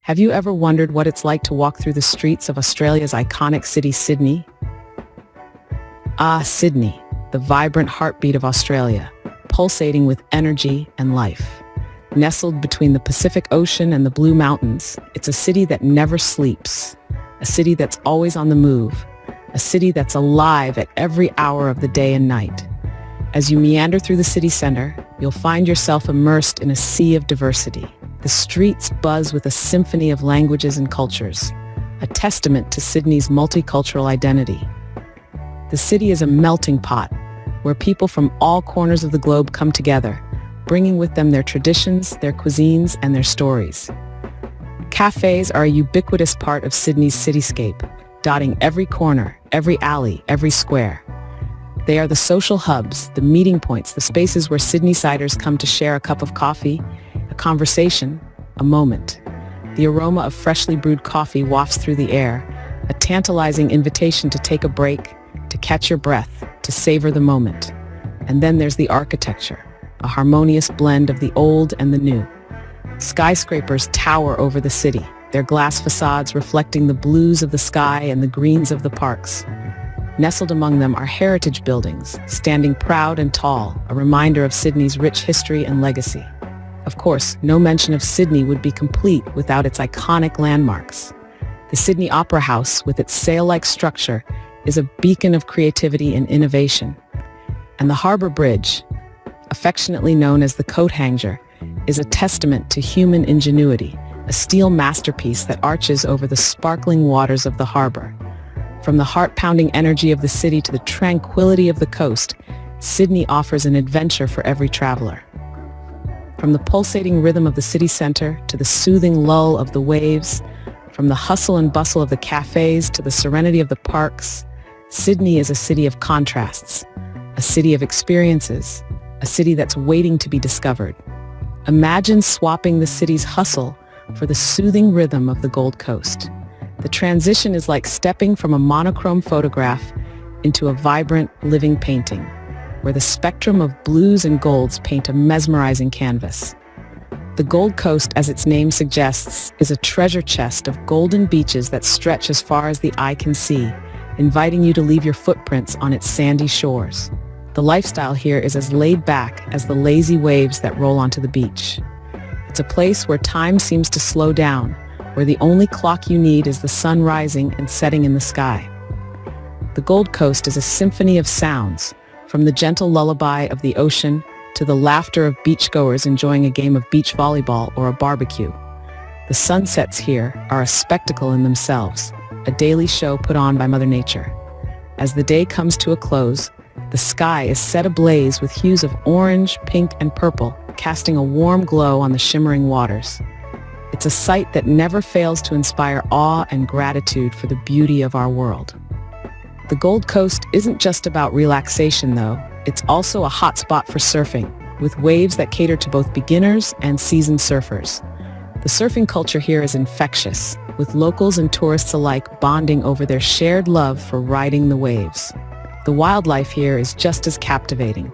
Have you ever wondered what it's like to walk through the streets of Australia's iconic city, Sydney? Ah, Sydney, the vibrant heartbeat of Australia, pulsating with energy and life. Nestled between the Pacific Ocean and the Blue Mountains, it's a city that never sleeps, a city that's always on the move, a city that's alive at every hour of the day and night. As you meander through the city center, you'll find yourself immersed in a sea of diversity. The streets buzz with a symphony of languages and cultures, a testament to Sydney's multicultural identity. The city is a melting pot, where people from all corners of the globe come together, bringing with them their traditions, their cuisines, and their stories. Cafes are a ubiquitous part of Sydney's cityscape, dotting every corner, every alley, every square. They are the social hubs, the meeting points, the spaces where Sydneysiders come to share a cup of coffee, a conversation, a moment. The aroma of freshly brewed coffee wafts through the air, a tantalizing invitation to take a break, to catch your breath, to savor the moment. And then there's the architecture, a harmonious blend of the old and the new. Skyscrapers tower over the city, their glass facades reflecting the blues of the sky and the greens of the parks. Nestled among them are heritage buildings, standing proud and tall, a reminder of Sydney's rich history and legacy. Of course, no mention of Sydney would be complete without its iconic landmarks. The Sydney Opera House, with its sail-like structure, is a beacon of creativity and innovation. And the Harbour Bridge, affectionately known as the Coat Hanger, is a testament to human ingenuity, a steel masterpiece that arches over the sparkling waters of the harbour. From the heart-pounding energy of the city to the tranquility of the coast, Sydney offers an adventure for every traveler. From the pulsating rhythm of the city centre to the soothing lull of the waves, from the hustle and bustle of the cafes to the serenity of the parks, Sydney is a city of contrasts, a city of experiences, a city that's waiting to be discovered. Imagine swapping the city's hustle for the soothing rhythm of the Gold Coast. The transition is like stepping from a monochrome photograph into a vibrant, living painting, where the spectrum of blues and golds paint a mesmerizing canvas. The Gold Coast, as its name suggests, is a treasure chest of golden beaches that stretch as far as the eye can see, inviting you to leave your footprints on its sandy shores. The lifestyle here is as laid back as the lazy waves that roll onto the beach. It's a place where time seems to slow down, where the only clock you need is the sun rising and setting in the sky. The Gold Coast is a symphony of sounds, from the gentle lullaby of the ocean to the laughter of beachgoers enjoying a game of beach volleyball or a barbecue. The sunsets here are a spectacle in themselves, a daily show put on by Mother Nature. As the day comes to a close, the sky is set ablaze with hues of orange, pink, and purple, casting a warm glow on the shimmering waters. It's a sight that never fails to inspire awe and gratitude for the beauty of our world. The Gold Coast isn't just about relaxation, though. It's also a hotspot for surfing, with waves that cater to both beginners and seasoned surfers. The surfing culture here is infectious, with locals and tourists alike bonding over their shared love for riding the waves. The wildlife here is just as captivating.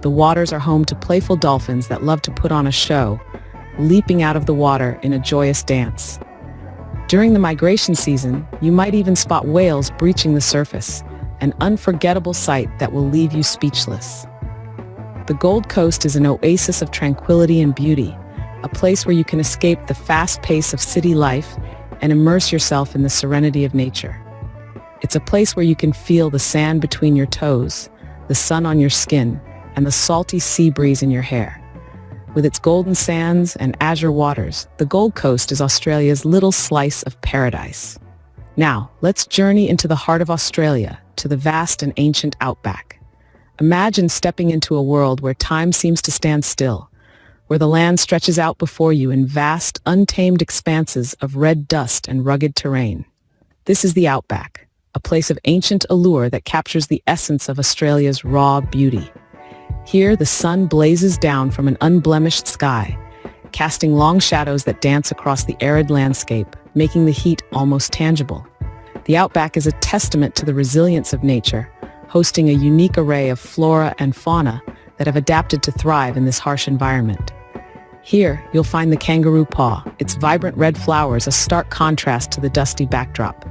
The waters are home to playful dolphins that love to put on a show, leaping out of the water in a joyous dance. During the migration season, you might even spot whales breaching the surface, an unforgettable sight that will leave you speechless. The Gold Coast is an oasis of tranquility and beauty, a place where you can escape the fast pace of city life and immerse yourself in the serenity of nature. It's a place where you can feel the sand between your toes, the sun on your skin, and the salty sea breeze in your hair. With its golden sands and azure waters, the Gold Coast is Australia's little slice of paradise. Now, let's journey into the heart of Australia, to the vast and ancient Outback. Imagine stepping into a world where time seems to stand still, where the land stretches out before you in vast, untamed expanses of red dust and rugged terrain. This is the Outback, a place of ancient allure that captures the essence of Australia's raw beauty. Here, the sun blazes down from an unblemished sky, casting long shadows that dance across the arid landscape, making the heat almost tangible. The Outback is a testament to the resilience of nature, hosting a unique array of flora and fauna that have adapted to thrive in this harsh environment. Here, you'll find the kangaroo paw, its vibrant red flowers a stark contrast to the dusty backdrop.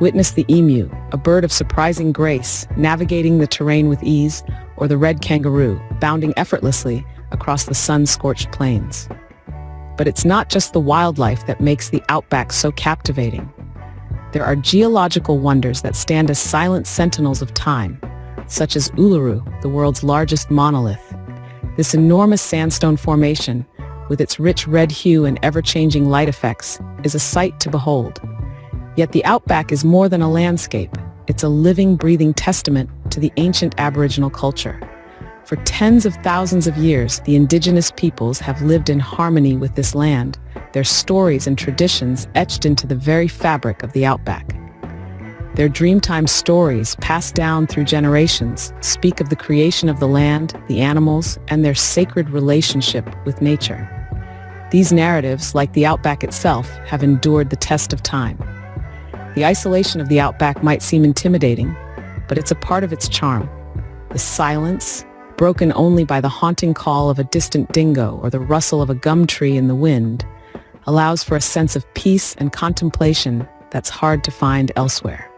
Witness the emu, a bird of surprising grace, navigating the terrain with ease, or the red kangaroo, bounding effortlessly across the sun-scorched plains. But it's not just the wildlife that makes the Outback so captivating. There are geological wonders that stand as silent sentinels of time, such as Uluru, the world's largest monolith. This enormous sandstone formation, with its rich red hue and ever-changing light effects, is a sight to behold. Yet the Outback is more than a landscape. It's a living, breathing testament to the ancient Aboriginal culture. For tens of thousands of years, the indigenous peoples have lived in harmony with this land, their stories and traditions etched into the very fabric of the Outback. Their Dreamtime stories, passed down through generations, speak of the creation of the land, the animals, and their sacred relationship with nature. These narratives, like the Outback itself, have endured the test of time. The isolation of the Outback might seem intimidating, but it's a part of its charm. The silence, broken only by the haunting call of a distant dingo or the rustle of a gum tree in the wind, allows for a sense of peace and contemplation that's hard to find elsewhere.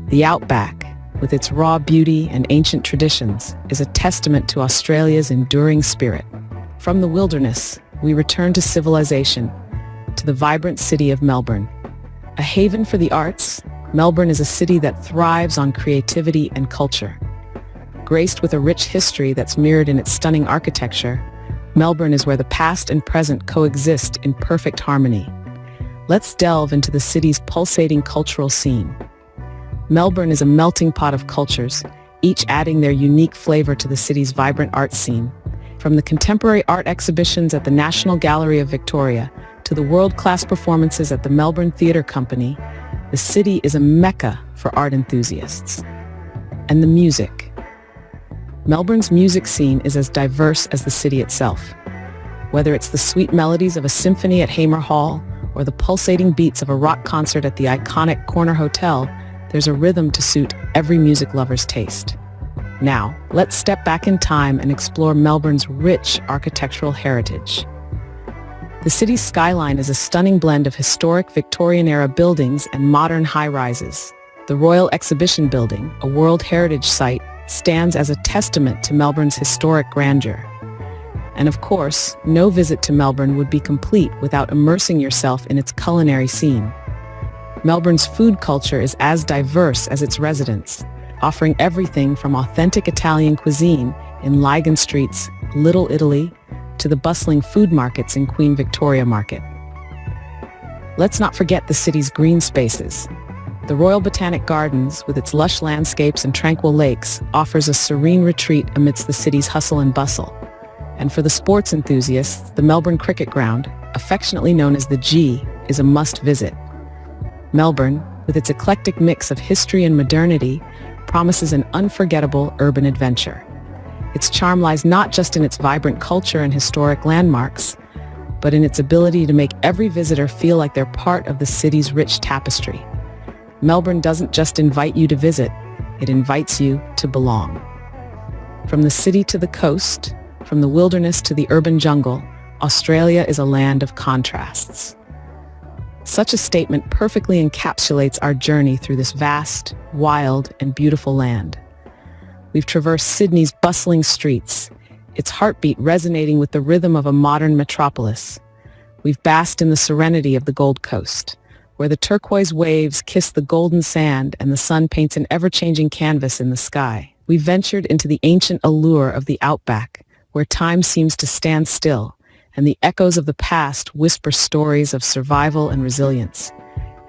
The Outback, with its raw beauty and ancient traditions, is a testament to Australia's enduring spirit. From the wilderness, we return to civilization, to the vibrant city of Melbourne. A haven for the arts, Melbourne is a city that thrives on creativity and culture. Graced with a rich history that's mirrored in its stunning architecture, Melbourne is where the past and present coexist in perfect harmony. Let's delve into the city's pulsating cultural scene. Melbourne is a melting pot of cultures, each adding their unique flavor to the city's vibrant art scene. From the contemporary art exhibitions at the National Gallery of Victoria to the world-class performances at the Melbourne Theatre Company, the city is a mecca for art enthusiasts. And the music. Melbourne's music scene is as diverse as the city itself. Whether it's the sweet melodies of a symphony at Hamer Hall or the pulsating beats of a rock concert at the iconic Corner Hotel, there's a rhythm to suit every music lover's taste. Now, let's step back in time and explore Melbourne's rich architectural heritage. The city's skyline is a stunning blend of historic Victorian-era buildings and modern high-rises. The Royal Exhibition Building, a World Heritage Site, stands as a testament to Melbourne's historic grandeur. And of course, no visit to Melbourne would be complete without immersing yourself in its culinary scene. Melbourne's food culture is as diverse as its residents, offering everything from authentic Italian cuisine in Lygon Street's Little Italy to the bustling food markets in Queen Victoria Market. Let's not forget the city's green spaces. The Royal Botanic Gardens, with its lush landscapes and tranquil lakes, offers a serene retreat amidst the city's hustle and bustle. And for the sports enthusiasts, the Melbourne Cricket Ground, affectionately known as the G, is a must-visit. Melbourne, with its eclectic mix of history and modernity, promises an unforgettable urban adventure. Its charm lies not just in its vibrant culture and historic landmarks, but in its ability to make every visitor feel like they're part of the city's rich tapestry. Melbourne doesn't just invite you to visit, it invites you to belong. From the city to the coast, from the wilderness to the urban jungle, Australia is a land of contrasts. Such a statement perfectly encapsulates our journey through this vast, wild, and beautiful land. We've traversed Sydney's bustling streets, its heartbeat resonating with the rhythm of a modern metropolis. We've basked in the serenity of the Gold Coast, where the turquoise waves kiss the golden sand and the sun paints an ever-changing canvas in the sky. We've ventured into the ancient allure of the Outback, where time seems to stand still, and the echoes of the past whisper stories of survival and resilience.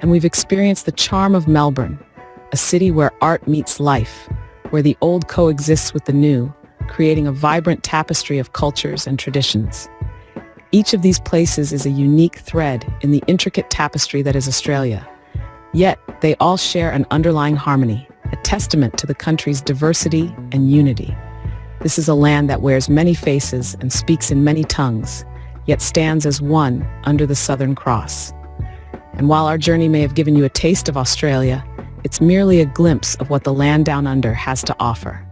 And we've experienced the charm of Melbourne, a city where art meets life, where the old coexists with the new, creating a vibrant tapestry of cultures and traditions. Each of these places is a unique thread in the intricate tapestry that is Australia. Yet, they all share an underlying harmony, a testament to the country's diversity and unity. This is a land that wears many faces and speaks in many tongues, yet stands as one under the Southern Cross. And while our journey may have given you a taste of Australia, it's merely a glimpse of what the land down under has to offer.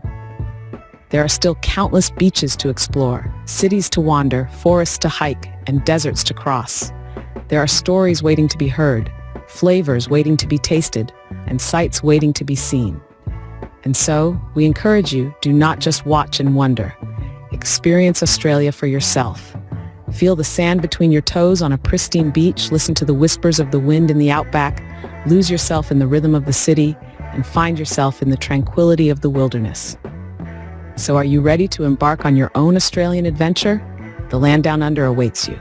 There are still countless beaches to explore, cities to wander, forests to hike, and deserts to cross. There are stories waiting to be heard, flavors waiting to be tasted, and sights waiting to be seen. And so, we encourage you, do not just watch and wonder. Experience Australia for yourself. Feel the sand between your toes on a pristine beach, listen to the whispers of the wind in the Outback, lose yourself in the rhythm of the city, and find yourself in the tranquility of the wilderness. So are you ready to embark on your own Australian adventure? The land down under awaits you.